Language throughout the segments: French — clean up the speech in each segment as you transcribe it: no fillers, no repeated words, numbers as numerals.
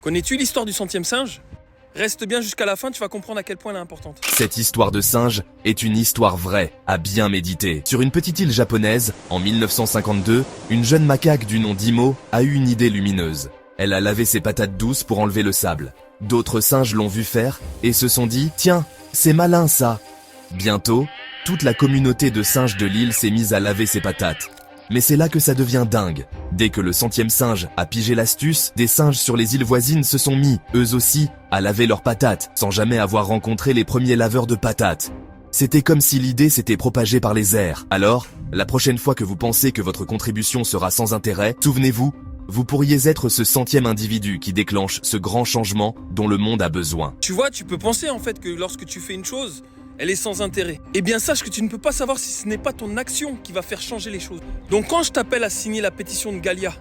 Connais-tu l'histoire du centième singe? Reste bien jusqu'à la fin, tu vas comprendre à quel point elle est importante. Cette histoire de singe est une histoire vraie, à bien méditer. Sur une petite île japonaise, en 1952, une jeune macaque du nom d'Imo a eu une idée lumineuse. Elle a lavé ses patates douces pour enlever le sable. D'autres singes l'ont vu faire et se sont dit « Tiens, c'est malin ça !» Bientôt, toute la communauté de singes de l'île s'est mise à laver ses patates. Mais c'est là que ça devient dingue. Dès que le centième singe a pigé l'astuce, des singes sur les îles voisines se sont mis, eux aussi, à laver leurs patates, sans jamais avoir rencontré les premiers laveurs de patates. C'était comme si l'idée s'était propagée par les airs. Alors, la prochaine fois que vous pensez que votre contribution sera sans intérêt, souvenez-vous, vous pourriez être ce centième individu qui déclenche ce grand changement dont le monde a besoin. Tu vois, tu peux penser en fait que lorsque tu fais une chose, elle est sans intérêt. Eh bien sache que tu ne peux pas savoir si ce n'est pas ton action qui va faire changer les choses. Donc quand je t'appelle à signer la pétition de Galia,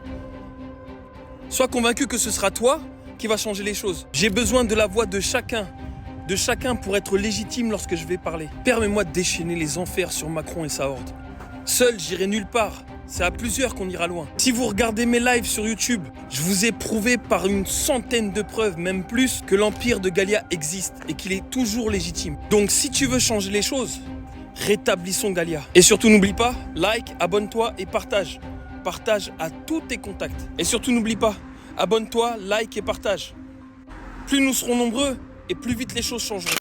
sois convaincu que ce sera toi qui va changer les choses. J'ai besoin de la voix de chacun pour être légitime lorsque je vais parler. Permets-moi de déchaîner les enfers sur Macron et sa horde. Seul, j'irai nulle part. C'est à plusieurs qu'on ira loin. Si vous regardez mes lives sur YouTube, je vous ai prouvé par une centaine de preuves, même plus, que l'empire de Galia existe et qu'il est toujours légitime. Donc si tu veux changer les choses, rétablissons Galia. Et surtout n'oublie pas, like, abonne-toi et partage. Partage à tous tes contacts. Et surtout n'oublie pas, abonne-toi, like et partage. Plus nous serons nombreux et plus vite les choses changeront.